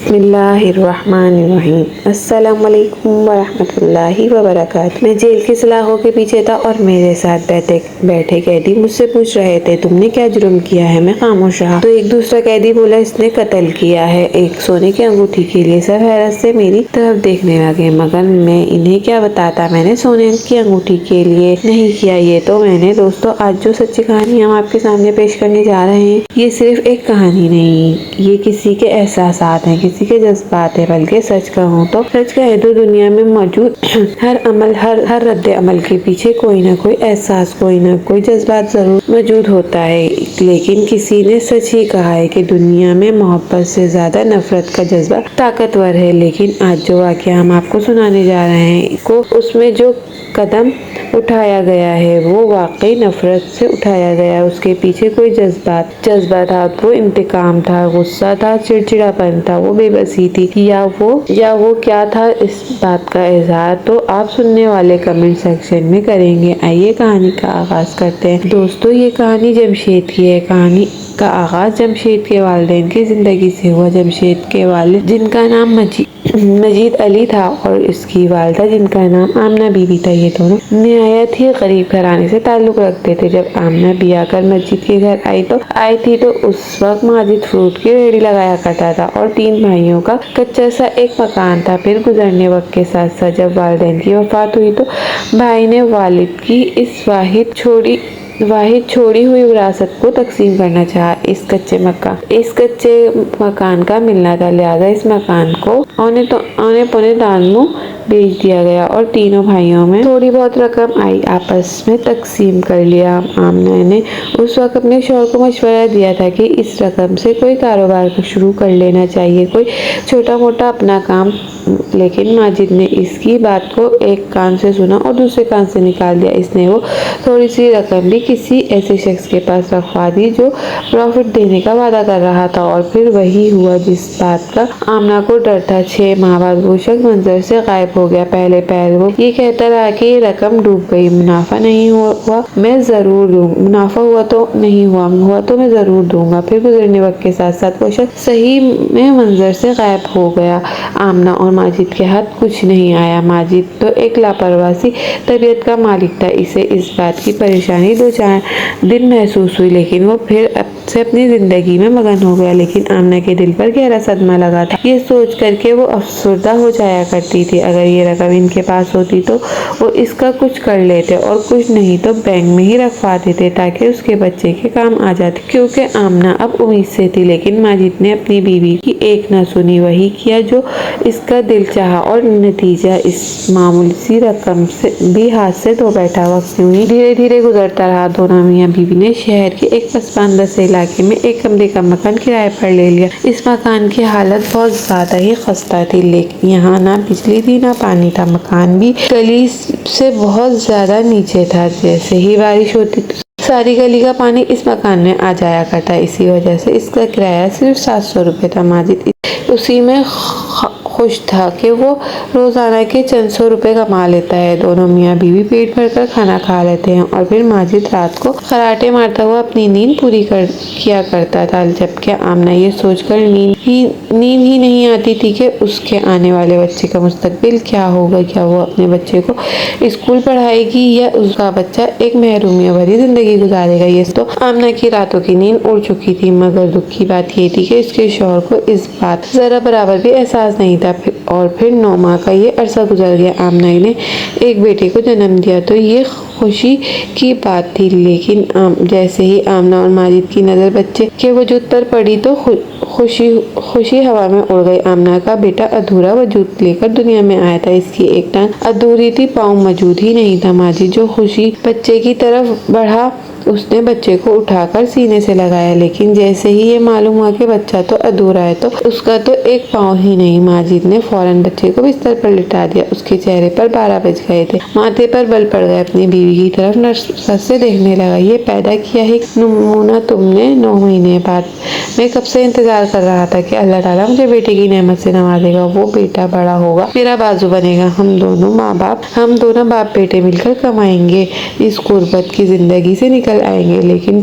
बिस्मिल्लाहिर्रहमानिर्रहीम। अस्सलाम वालेकुम वरहमतुल्लाहि वबरकातुहू। मैं जेल की सलाखों के पीछे था और मेरे साथ बैठे कैदी मुझसे पूछ रहे थे, तुमने क्या जुर्म किया है? मैं खामोश रहा तो एक दूसरा कैदी बोला, इसने कत्ल किया है, एक सोने की अंगूठी के लिए। सब हैरत से मेरी तरफ देखने लगे, मगर मैं इन्हें क्या बताता, मैंने सोने की अंगूठी के लिए नहीं किया। ये तो मैंने दोस्तों, आज जो सच्ची कहानी हम आपके सामने पेश करने जा रहे हैं, ये सिर्फ एक कहानी नहीं, ये किसी के एहसासात हैं, किसी के जज्बात है, बल्कि सच कहूँ तो दुनिया में मौजूद हर अमल, हर रद्द अमल के पीछे कोई ना कोई एहसास, कोई ना कोई जज्बात जरूर मौजूद होता है। लेकिन किसी ने सच ही कहा है कि दुनिया में मोहब्बत से ज्यादा नफरत का जज्बा ताकतवर है। लेकिन आज जो वाकया हम आपको सुनाने जा रहे हैं, को उसमें जो कदम उठाया गया है वो वाकई नफरत से उठाया गया। उसके पीछे कोई जज्बा था, वो इंतकाम था, गुस्सा था, चिड़चिड़ापन था, वो बेबसी थी, या वो क्या था, इस बात का इजहार तो आप सुनने वाले कमेंट सेक्शन में करेंगे। आइए कहानी का आगाज करते हैं। दोस्तों, ये कहानी जमशेद की है। कहानी का आगाज जमशेद के वालिदैन की जिंदगी से हुआ। जमशेद के वालिद, जिनका नाम मजीद अली था, और इसकी वालदा जिनका नाम आमना बीबी था, ये दोनों निहायत ही गरीब घराने से ताल्लुक रखते थे। जब आमना बिया कर मस्जिद के घर आई थी तो उस वक्त माजिद फ्रूट की रेहड़ी लगाया करता था और 3 भाइयों का कच्चा सा एक मकान था। फिर गुजरने वक्त के साथ साथ जब वालिदैन की वफात हुई तो भाई ने वालिद की इस वाहिद छोड़ी हुई विरासत को तकसीम करना चाहा। इस कच्चे मकान का मिलना था, लिहाजा इस मकान को औने पौने दान में बेच दिया गया और तीनों भाइयों में थोड़ी बहुत रकम आई, आपस में तकसीम कर लिया। आमना ने उस वक्त अपने शौहर को मशवरा दिया था कि इस रकम से कोई कारोबार शुरू कर लेना चाहिए, कोई छोटा मोटा अपना काम। लेकिन माजिद ने इसकी बात को एक कान से सुना और दूसरे कान से निकाल दिया। इसने वो थोड़ी सी रकम भी किसी ऐसे शख्स के पास रखवा दी जो प्रॉफिट देने का वादा कर रहा था, और फिर वही हुआ जिस बात का आमना को डर था। 6 माह बाद वो शख्स मंजर से गायब हो गया। पहले पहल वो ये कहता रहा कि ये रकम डूब गई, मुनाफा नहीं हुआ मैं जरूर दूंगा, मुनाफा हुआ तो नहीं हुआ तो मैं जरूर दूंगा। फिर गुजरने वक्त के साथ साथ वो शख्स सही में मंजर से गायब हो गया। आमना और माजिद के हाथ कुछ नहीं आया। माजिद तो एक लापरवाह सी तबीयत का मालिक था, इसे इस बात की परेशानी 2-4 दिन महसूस हुई, लेकिन वो फिर से अपनी जिंदगी में मगन हो गया। लेकिन आमना के दिल पर गहरा सदमा लगा था। ये सोच करके वो अफसरदा हो जाया करती थी, अगर ये रकम इनके पास होती तो वो इसका कुछ कर लेते, और कुछ नहीं तो बैंक में ही रखवा देते ताकि उसके बच्चे के काम आ जाते। क्योंकि आमना अब उम्मीद से थी, लेकिन माजिद ने अपनी बीवी की एक न सुनी, वही किया जो इसका दिल चाहा, और नतीजा इस मामूली सी रकम से भी हाथ से धो बैठा। वक्त यूं ही धीरे धीरे गुजरता रहा। दोनों मियाँ बीवी ने शहर के एक पसमानदा से इलाके में एक कमरे का मकान किराए पर ले लिया। इस मकान की हालत बहुत ज्यादा ही खस्ता थी, लेकिन यहाँ ना बिजली थी ना पानी था। मकान भी गली से बहुत ज्यादा नीचे था। जैसे ही बारिश होती तो सारी गली का पानी इस मकान में आ जाया करता। इसी वजह से इसका किराया सिर्फ 700 रुपये था। माजिद उसी में खुश था कि वो रोजाना के चंद 100 रुपए कमा लेता है। दोनों मियाँ बीवी पेट भर कर खाना खा लेते हैं, और फिर माजिद रात को खराटे मारता हुआ अपनी नींद पूरी किया करता था, जबकि आमना ये सोचकर नींद ही नहीं आती थी कि उसके आने वाले बच्चे का मुस्तकबिल क्या होगा। क्या वो अपने बच्चे को स्कूल पढ़ाएगी या उसका बच्चा एक महरूमियत भरी जिंदगी गुजारेगा। ये तो आमना की रातों की नींद उड़ चुकी थी, मगर दुख की बात ये थी कि इसके शौहर को इस बात जरा बराबर भी एहसास नहीं था। और फिर 9 माह का ये अरसा गुजर गया। आमना ने एक बेटे को जन्म दिया तो ये खुशी की बात थी, लेकिन जैसे ही आमना और माजिद की नज़र बच्चे के वजूद पर पड़ी तो खुशी हवा में उड़ गई। आमना का बेटा अधूरा वजूद लेकर दुनिया में आया था। इसकी एक टांग अधूरी थी, पाँव मौजूद ही नहीं था। माजिद जो खुशी बच्चे की तरफ बढ़ा, उसने बच्चे को उठाकर सीने से लगाया, लेकिन जैसे ही ये मालूम हुआ कि बच्चा तो अधूरा है तो उसका तो एक पाँव ही नहीं। माजिद ने फौरन बच्चे को बिस्तर पर लिटा दिया। उसके चेहरे पर 12 बज गए थे, माथे पर बल पड़ गए। अपनी बीवी की तरफ नफरत से देखने लगा। ये पैदा किया है नमूना तुमने 9 महीने बाद। मैं कब से इंतजार कर रहा था कि अल्लाह ताला मुझे बेटे की नेमत से नवाजेगा। वो बेटा बड़ा होगा, मेरा बाजू बनेगा, हम दोनों बाप बेटे मिलकर कमाएंगे, इस गुर्बत की जिंदगी से निकल आएंगे। लेकिन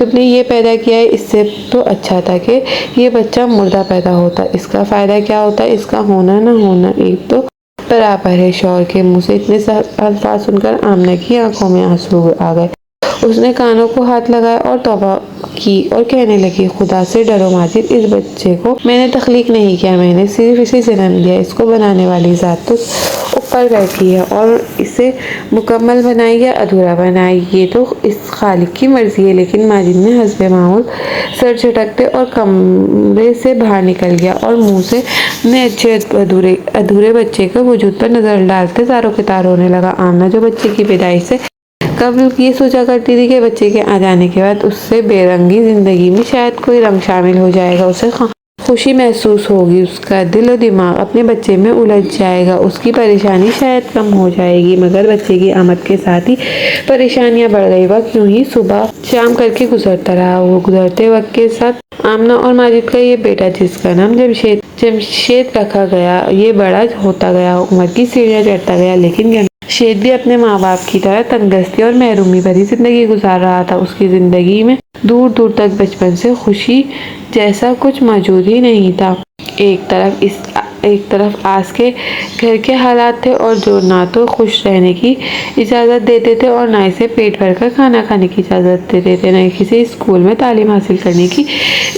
तुमने ये पैदा किया है, इससे तो अच्छा था कि ये बच्चा मुर्दा पैदा होता। इसका फ़ायदा क्या होता? इसका होना ना होना एक तो बराबर है। शौहर के मुँह से इतने अल्फाज सुनकर आमना की आंखों में आंसू आ गए। उसने कानों को हाथ लगाया और तौबा की और कहने लगी, खुदा से डरो माजिद, इस बच्चे को मैंने तख्लीक नहीं किया, मैंने सिर्फ इसे जन्म दिया। इसको बनाने वाली ज़ात तो ऊपर बैठी है और इसे मुकम्मल बनाई या अधूरा बनाई ये तो इस खालिक की मर्जी है। लेकिन माजिद ने हस्बे मामूल सर झटकते और कमरे से बाहर निकल गया और मुंह से अपने अच्छे अधूरे बच्चे के वजूद पर नजर डालते तारों के तार होने लगा। आमना जो बच्चे की पैदाइश से कबल ये सोचा करती थी कि बच्चे के आ जाने के बाद उससे बेरंगी जिंदगी में शायद कोई रंग शामिल हो जाएगा, उसे खुशी महसूस होगी, उसका दिल और दिमाग अपने बच्चे में उलझ जाएगा, उसकी परेशानी शायद कम हो जाएगी। मगर बच्चे की आमद के साथ ही परेशानियां बढ़ गई। वक्त यूं ही सुबह शाम करके गुजरता रहा। वो गुजरते वक्त के साथ आमना और माजिद का ये बेटा, जिसका नाम जमशेद रखा गया, ये बड़ा होता गया, उम्र की सीढ़ियां चढ़ता गया। लेकिन जमशेद भी अपने माँ बाप की तरह तंगदस्ती और महरूमी भरी जिंदगी गुजार रहा था। उसकी जिंदगी में दूर दूर तक बचपन से खुशी जैसा कुछ मौजूद ही नहीं था। एक तरफ आस के घर के हालात थे और जो ना तो खुश रहने की इजाज़त देते थे और ना इसे पेट भरकर खाना खाने की इजाज़त देते थे, न किसी स्कूल में तालीम हासिल करने की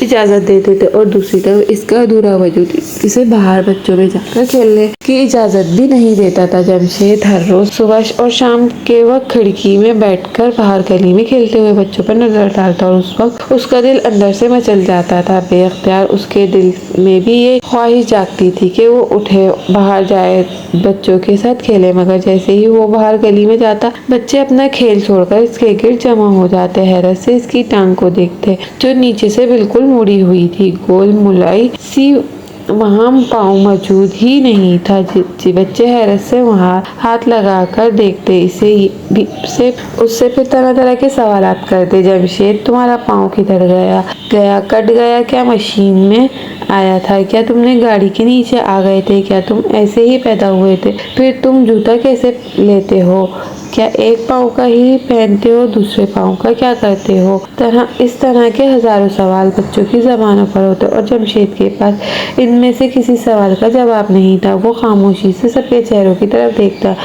इजाज़त देते थे, और दूसरी तरफ इसका अधूरा वजूद इसे बाहर बच्चों में जाकर खेलने की इजाज़त भी नहीं देता था। जमशेद हर रोज़ सुबह और शाम के वक्त खिड़की में बैठकर बाहर गली में खेलते हुए बच्चों पर नजर डालता और उस वक्त उसका दिल अंदर से मचल जाता था। बेख्तियार उसके दिल में भी ये ख्वाहिश जागती थी कि वो उठे, बाहर जाए, बच्चों के साथ खेले। मगर जैसे ही वो बाहर गली में जाता, बच्चे अपना खेल छोड़कर इसके गिर्द जमा हो जाते, हैरत से इसकी टांग को देखते जो नीचे से बिल्कुल मुड़ी हुई थी। गोल मुलाई सी वहाँ पाँव मौजूद ही नहीं था। बच्चे हैरत से वहाँ हाथ लगाकर देखते उससे फिर तरह तरह के सवालात करते। जमशेद, तुम्हारा पाँव किधर गया कट गया क्या? मशीन में आया था क्या? तुमने गाड़ी के नीचे आ गए थे क्या? तुम ऐसे ही पैदा हुए थे? फिर तुम जूता कैसे लेते हो? क्या एक पाँव का ही पहनते हो? दूसरे पाँव का क्या करते हो? इस तरह के हजारों सवाल बच्चों की जबानों पर होते और जमशेद के पास इनमें से किसी सवाल का जवाब नहीं था। वो खामोशी से सबके चेहरों की तरफ देखता।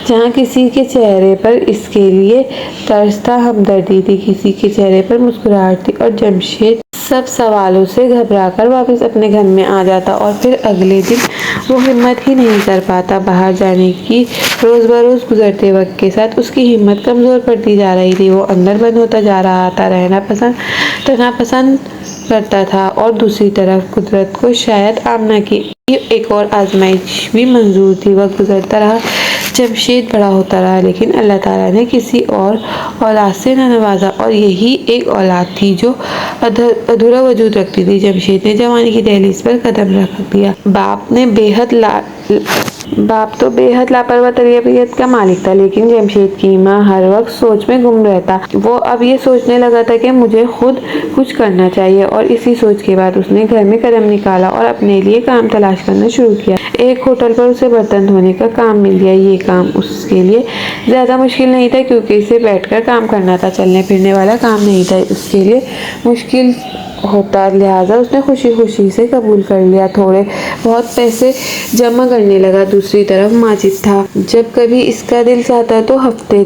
जहाँ किसी के चेहरे पर इसके लिए तरस था, हमदर्दी थी, किसी के चेहरे पर मुस्कुराहट थी, और जमशेद सब सवालों से घबराकर वापस अपने घर में आ जाता और फिर अगले दिन वो हिम्मत ही नहीं कर पाता बाहर जाने की। रोज़ बरोज़ गुजरते वक्त के साथ उसकी हिम्मत कमज़ोर पड़ती जा रही थी। वो अंदर बंद होता जा रहा था, रहना पसंद करता था, और दूसरी तरफ कुदरत को शायद आमना की एक और आजमाइश भी मंजूर थी। वक्त गुजरता रहा, जमशेद बड़ा होता रहा, लेकिन अल्लाह ताला ने किसी और औलाद से न नवाजा, और यही एक औलाद थी जो अधूरा वजूद रखती थी। जमशेद ने जवानी की दहलीज पर कदम रख दिया। बाप तो बेहद लापरवाह तरबियत का मालिक था, लेकिन जमशेद की माँ हर वक्त सोच में गुम रहता। वो अब ये सोचने लगा था कि मुझे खुद कुछ करना चाहिए, और इसी सोच के बाद उसने घर में कदम निकाला और अपने लिए काम तलाश करना शुरू किया। एक होटल पर उसे बर्तन धोने का काम मिल गया। ये काम उसके लिए ज़्यादा मुश्किल नहीं था, क्योंकि इसे बैठकर काम करना था, चलने फिरने वाला काम नहीं था उसके लिए मुश्किल होता, लिहाजा उसने खुशी से कबूल कर लिया। थोड़े बहुत पैसे जमा करने लगा। दूसरी तरफ माजिद था, जब कभी इसका दिल चाहता तो हफ्ते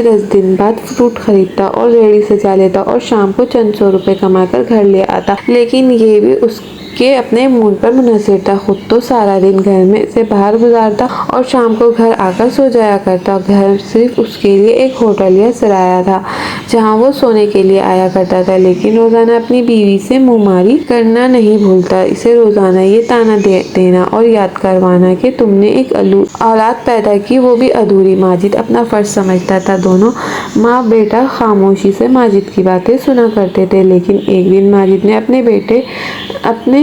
10 दिन बाद फ्रूट खरीदता और रेहड़ी सजा लेता और शाम को चंद 100 रुपए कमाकर घर ले आता। लेकिन ये भी उसके अपने मूड पर मुनहसर था। खुद तो सारा दिन घर में से बाहर गुजारता और शाम को घर आकर सो जाया करता। घर सिर्फ उसके लिए एक होटल या सराया था जहाँ वो सोने के लिए आया करता था, लेकिन रोजाना अपनी बीवी से मुँहमारी करना नहीं भूलता। इसे रोजाना ये ताना देना और याद करवाना कि तुमने एक औलाद पैदा की, वो भी अधूरी। माजिद अपना फर्ज समझता था। दोनों माँ बेटा खामोशी से माजिद की बातें सुना करते थे, लेकिन एक दिन माजिद ने अपने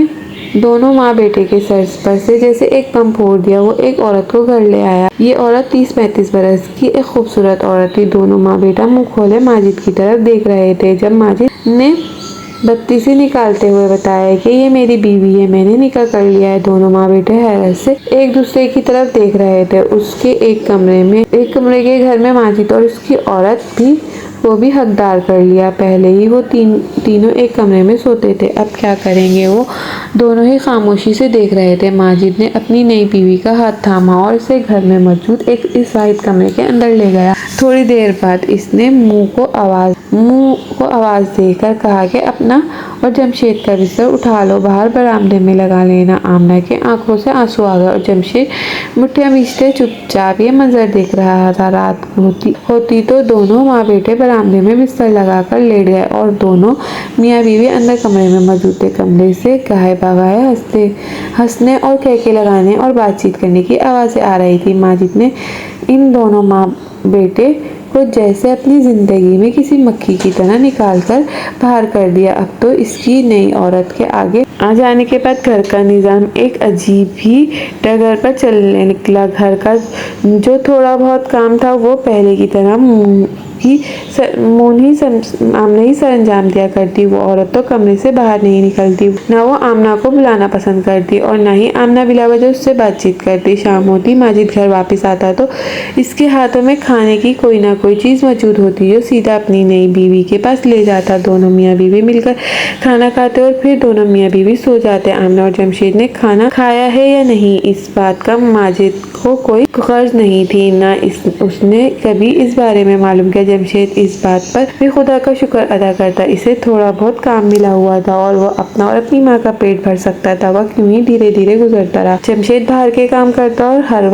दोनों माँ बेटे के सर पर से जैसे एक बम फोड़ दिया। वो एक औरत को घर ले आया। ये औरत 30-35 बरस की एक खूबसूरत औरत थी। दोनों माँ बेटा मुंह खोले माजिद की तरफ देख रहे थे। जब माजिद ने बत्तीसी निकालते हुए बताया कि ये मेरी बीवी है, मैंने निकाह कर लिया है, दोनों माँ बेटे हैरत से एक दूसरे की तरफ देख रहे थे। उसके एक कमरे के घर में माजिद और उसकी औरत भी वो भी हकदार कर लिया। पहले ही वो तीनों एक कमरे में सोते थे, अब क्या करेंगे। वो दोनों ही खामोशी से देख रहे थे। माजिद ने अपनी नई बीवी का हाथ थामा और इसे घर में मौजूद इस वाहिद कमरे के अंदर ले गया। थोड़ी देर बाद इसने मुंह को आवाज देकर कहा कि अपना और जमशेद का बिस्तर उठा लो, बाहर बरामदे में लगा लेना। आमना के आंखों से आंसू आ गए और जमशेद मुठ्ठियां बीचते चुपचाप ये मंजर देख रहा था। रात होती तो दोनों माँ बेटे बरामदे में बिस्तर लगाकर लेट गए और दोनों मियाँ बीवी अंदर कमरे में मौजूद थे। कमरे से गाहे बगाए हंसने और कहके लगाने और बातचीत करने की आवाज़ें आ रही थी। माजिद ने इन दोनों माँ बेटे को जैसे अपनी ज़िंदगी में किसी मक्खी की तरह निकाल कर बाहर कर दिया। अब तो इसकी नई औरत के आगे आ जाने के बाद घर का निज़ाम एक अजीब ही डगर पर चलने निकला। घर का जो थोड़ा बहुत काम था वो पहले की तरह आमना ही सरंजाम दिया करती। वो औरत तो कमरे से बाहर नहीं निकलती, ना वो आमना को बुलाना पसंद करती और ना ही आमना बिला वजह उससे बातचीत करती। शाम होती माजिद घर वापस आता तो इसके हाथों में खाने की कोई ना कोई चीज़ मौजूद होती जो सीधा अपनी नई बीवी के पास ले जाता। दोनों मियाँ बीवी मिलकर खाना खाते और फिर दोनों मियाँ बीवी सो जाते। आमना और जमशेद ने खाना खाया है या नहीं इस बात का माजिद को कोई गर्ज नहीं थी, ना उसने कभी इस बारे में मालूम किया। जमशेद इस बात पर भी खुदा का शुक्र अदा करता, इसे थोड़ा बहुत काम मिला हुआ था और वह अपना और अपनी माँ का पेट भर सकता था। वह क्यों ही धीरे धीरे गुजरता रहा। जमशेद बाहर के काम करता और हर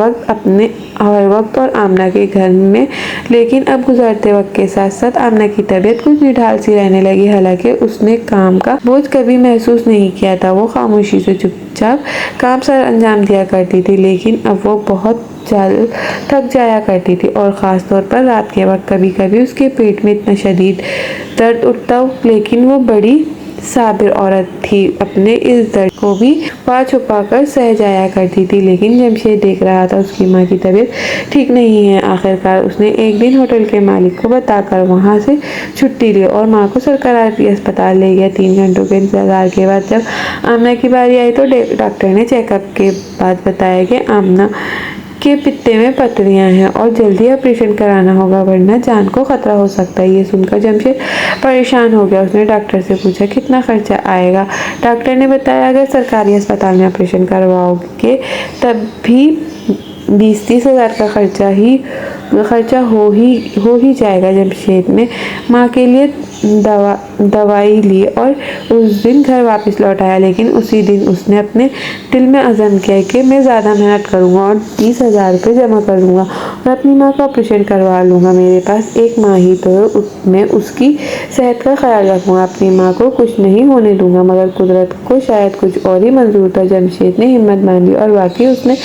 वक्त और आमना के घर में, लेकिन अब गुजरते वक्त के साथ साथ आमना की तबीयत कुछ निढाल सी रहने लगी। हालांकि उसने काम का बोझ कभी महसूस नहीं किया था। वो खामोशी से चुपचाप काम सर अंजाम दिया करती थी, लेकिन अब वो बहुत थक जाया करती थी और ख़ास तौर पर रात के वक्त कभी कभी उसके पेट में इतना शदीद दर्द उठता। लेकिन वो बड़ी साबिर औरत थी, अपने इस दर्द को भी छुपा कर सह जाया करती थी। लेकिन जमशेद देख रहा था उसकी माँ की तबीयत ठीक नहीं है। आखिरकार उसने एक दिन होटल के मालिक को बताकर वहाँ से छुट्टी ली और माँ को सरकारी अस्पताल ले गया। 3 घंटों के इंतजार के बाद जब आमना की बारी आई तो डॉक्टर ने चेकअप के बाद बताया कि आमना के पित्ते में पथरियां हैं और जल्दी ऑपरेशन कराना होगा, वरना जान को खतरा हो सकता है। ये सुनकर जमशेद परेशान हो गया। उसने डॉक्टर से पूछा कितना खर्चा आएगा। डॉक्टर ने बताया अगर सरकारी अस्पताल में ऑपरेशन करवाओगे तब भी 20-30 हज़ार का खर्चा हो ही जाएगा। जमशेद ने माँ के लिए दवाई ली और उस दिन घर वापस लौट आया, लेकिन उसी दिन उसने अपने दिल में अज़म किया कि मैं ज़्यादा मेहनत करूँगा और 30,000 रुपये जमा कर लूँगा और अपनी माँ का ऑपरेशन करवा लूँगा। मेरे पास एक माँ ही तो मैं उसकी सेहत का ख्याल रखूँगा, अपनी माँ को कुछ नहीं होने दूँगा। मगर कुदरत को शायद कुछ और ही मंजूर था। जमशेद ने हिम्मत मान ली और वाकई उसने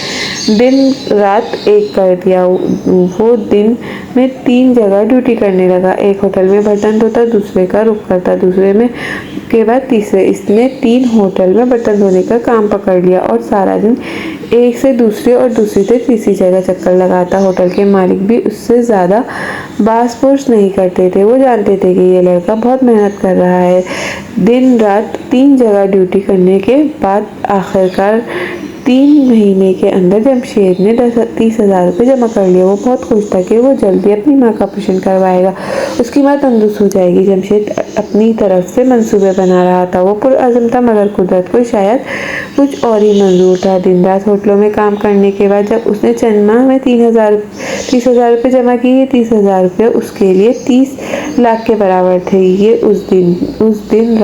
दिन रात एक कर दिया। वो दिन में 3 जगह ड्यूटी करने लगा। एक होटल में बर्तन धोता, दूसरे का रुख करता, दूसरे में के बाद तीसरे। इसने 3 होटल में बर्तन धोने का काम पकड़ लिया और सारा दिन एक से दूसरी और दूसरी से तीसरी जगह चक्कर लगाता। होटल के मालिक भी उससे ज़्यादा बास-पोस नहीं करते थे। वो जानते थे कि ये लड़का बहुत मेहनत कर रहा है। दिन रात 3 जगह ड्यूटी करने के बाद आखिरकार 3 महीने के अंदर जमशेद ने 30,000 रुपये जमा कर लिए। वो बहुत खुश था कि वो जल्दी अपनी माँ का ऑपरेशन करवाएगा, उसकी माँ तंदुरुस्त हो जाएगी। जमशेद अपनी तरफ से मंसूबे बना रहा था। वो पुरअज़म था, मगर कुदरत को शायद कुछ और ही मंजूर था। दिन रात होटलों में काम करने के बाद जब उसने चंद माह में 30,000 रुपये जमा किए, 30,000 रुपये उसके लिए 30 लाख के बराबर थे। ये उसके दिन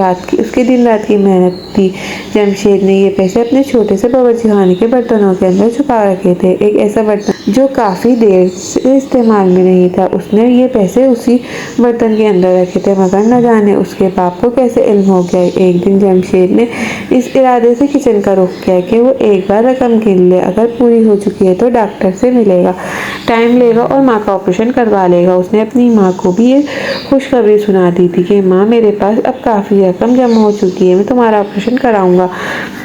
रात की मेहनत थी। जमशेद ने ये पैसे अपने छोटे से बावर्ची खाने के बर्तनों के अंदर छुपा रखे थे। एक ऐसा बर्तन जो काफ़ी देर से इस्तेमाल में नहीं था, उसने ये पैसे उसी बर्तन के अंदर रखे थे। मगर न जाने उसके बाप को कैसे इल्म हो गया। एक दिन जमशेद ने इस इरादे से किचन का रुख किया कि वो एक बार रकम गिन ले, अगर पूरी हो चुकी है तो डॉक्टर से मिलेगा, टाइम लेगा और माँ का ऑपरेशन करवा लेगा। उसने अपनी माँ को भी ये खुशखबरी सुना दी थी कि माँ मेरे पास अब काफ़ी रकम जमा हो चुकी है, मैं तुम्हारा ऑपरेशन कराऊंगा।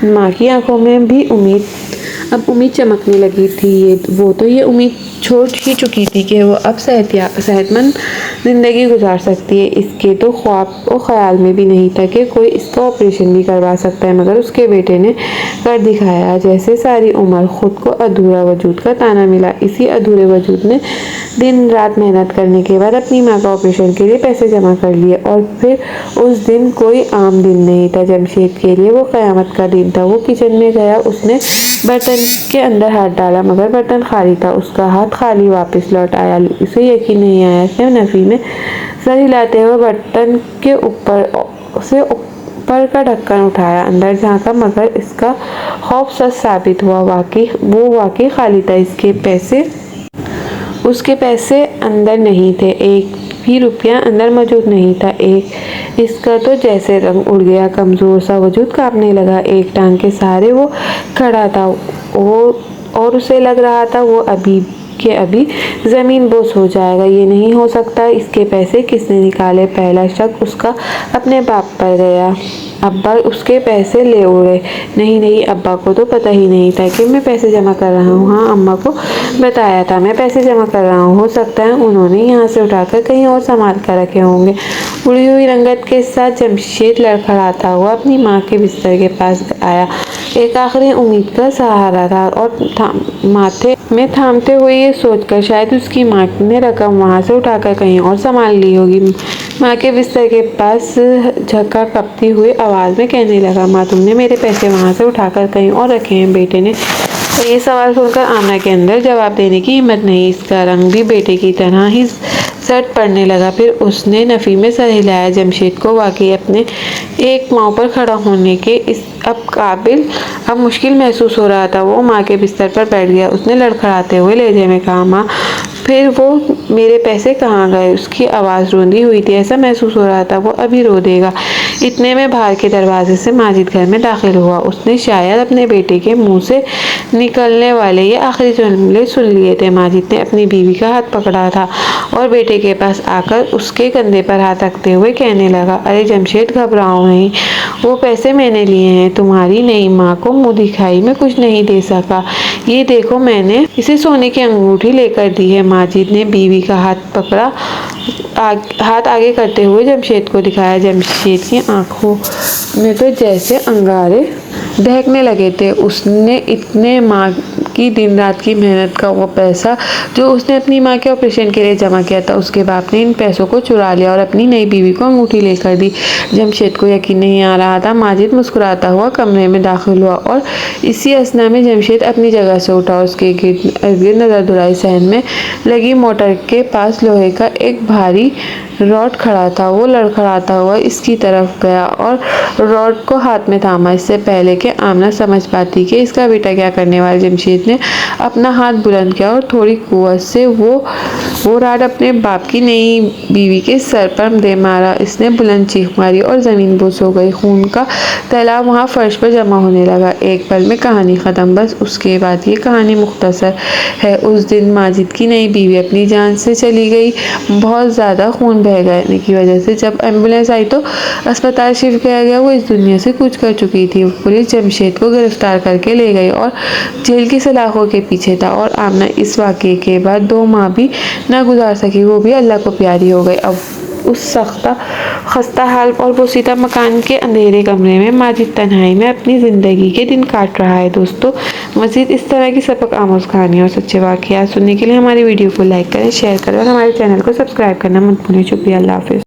माँ की आंखों में भी उम्मीद चमकने लगी थी। वो तो ये उम्मीद छोड़ ही चुकी थी कि वो अब सेहतमंद ज़िंदगी गुजार सकती है। इसके तो ख्वाब और ख्याल में भी नहीं था कि कोई इसका ऑपरेशन भी करवा सकता है, मगर उसके बेटे ने कर दिखाया। जैसे सारी उम्र खुद को अधूरा वजूद का ताना मिला। इसी अधूरे वजूद ने दिन रात मेहनत करने के बाद अपनी माँ का ऑपरेशन के लिए पैसे जमा कर लिए। और फिर उस दिन कोई आम दिन नहीं था जमशेद के लिए, वो क़यामत का दिन था। वो किचन में गया, उसने बर्तन के अंदर हाथ डाला मगर बर्तन खाली था। उसका हाथ खाली वापस लौट आया। उसे यकीन नहीं आया कि नफ़ी में सर हिलाते हुए बर्तन के ऊपर का ढक्कन उठाया, अंदर झांका, मगर इसका खौफ सच साबित हुआ। वो वाकई खाली था। उसके पैसे अंदर नहीं थे, एक भी रुपया अंदर मौजूद नहीं था। इसका तो जैसे रंग उड़ गया, कमज़ोर सा वजूद कांपने लगा। एक टांग के सहारे वो खड़ा था और उसे लग रहा था वो अभी ज़मीन बोस हो जाएगा। ये नहीं हो सकता। इसके पैसे किसने निकाले? पहला शक उसका अपने बाप पर गया। अब्बा उसके पैसे ले उड़े। नहीं, अब्बा को तो पता ही नहीं था कि मैं पैसे जमा कर रहा हूँ। हाँ, अम्मा को बताया था मैं पैसे जमा कर रहा हूँ। हो सकता है उन्होंने यहाँ से उठाकर कहीं और संभाल कर रखे होंगे। उड़ी हुई रंगत के साथ जमशेद लड़खड़ाता हुआ अपनी माँ के बिस्तर के पास आया। एक आखिरी उम्मीद का सहारा था और माथे में थामते हुए ये सोचकर शायद उसकी माँ ने रकम वहाँ से उठाकर कहीं और संभाल ली होगी, माँ के बिस्तर के पास झक्का कपती हुई आवाज़ में कहने लगा, माँ, तुमने मेरे पैसे वहाँ से उठाकर कहीं और रखे हैं? बेटे ने ये सवाल सुनकर आमना के अंदर जवाब देने की हिम्मत नहीं। इसका रंग भी बेटे की तरह ही सर्द पड़ने लगा। फिर उसने नफ़ी में सर हिलाया। जमशेद को वाकई अपने एक पाँव पर खड़ा होने के अब मुश्किल महसूस हो रहा था। वो माँ के बिस्तर पर बैठ गया। उसने लड़खड़ाते हुए लहजे में कहा, माँ, फिर वो मेरे पैसे कहाँ गए? उसकी आवाज़ रोंदी हुई थी। ऐसा महसूस हो रहा था वो अभी रो देगा। इतने में बाहर के दरवाजे से माजिद घर में दाखिल हुआ। उसने शायद अपने बेटे के मुंह से निकलने वाले ये आखिरी जुमले सुन लिए थे। माजिद ने अपनी बीवी का हाथ पकड़ा था और बेटे के पास आकर उसके कंधे पर हाथ रखते हुए कहने लगा, अरे जमशेद, घबराओ नहीं, वो पैसे मैंने लिए हैं, तुम्हारी नई माँ को मुँह दिखाई में कुछ नहीं दे सका। ये देखो, मैंने इसे सोने की अंगूठी लेकर दी है। माजिद ने बीवी का हाथ पकड़ा, हाथ आगे करते हुए जमशेद को दिखाया। जमशेद की आंखों में तो जैसे अंगारे दहकने लगे थे। उसने इतने माँ की दिन रात की मेहनत का वो पैसा जो उसने अपनी माँ के ऑपरेशन के लिए जमा किया था, उसके बाप ने इन पैसों को चुरा लिया और अपनी नई बीवी को अंगूठी लेकर दी। जमशेद को यकीन नहीं आ रहा था। माजिद मुस्कुराता हुआ कमरे में दाखिल हुआ और इसी असना में जमशेद अपनी जगह से उठा। उसके गिर्द नजर दौड़ाई। सहन में लगी मोटर के पास लोहे का एक भारी रॉड खड़ा था। वो लड़खड़ाता हुआ इसकी तरफ गया और रॉड को हाथ में थामा। इससे पहले कि आमना समझ पाती कि इसका बेटा क्या करने वाला, जमशेद ने अपना हाथ बुलंद किया और थोड़ी कुव्वत से वो रॉड अपने बाप की नई बीवी के सर पर दे मारा। इसने बुलंद चीख मारी और ज़मीन बोस हो गई। खून का तालाब वहाँ फर्श पर जमा होने लगा। एक पल में कहानी ख़त्म। बस उसके बाद ये कहानी मुख्तसर है। उस दिन माजिद की नई बीवी अपनी जान से चली गई। बहुत ज़्यादा खून बह गए की वजह से जब एम्बुलेंस आई तो अस्पताल शिफ्ट किया गया। वो इस दुनिया से कूच कर चुकी थी। पुलिस जमशेद को गिरफ्तार करके ले गई और जेल की सलाखों के पीछे था। और आमना इस वाक़े के बाद 2 माह भी ना गुजार सकी। वो भी अल्लाह को प्यारी हो गई। अब उस खस्ता हाल और बोसीदा मकान के अंधेरे कमरे में माजिद तन्हाई में अपनी ज़िंदगी के दिन काट रहा है। दोस्तों, मज़ीद इस तरह की सबक आमोज़ कहानियाँ और सच्चे वाक़यात सुनने के लिए हमारी वीडियो को लाइक करें, शेयर करें और हमारे चैनल को सब्सक्राइब करना मत भूलें। शुक्रिया। अल्लाह हाफ़िज़।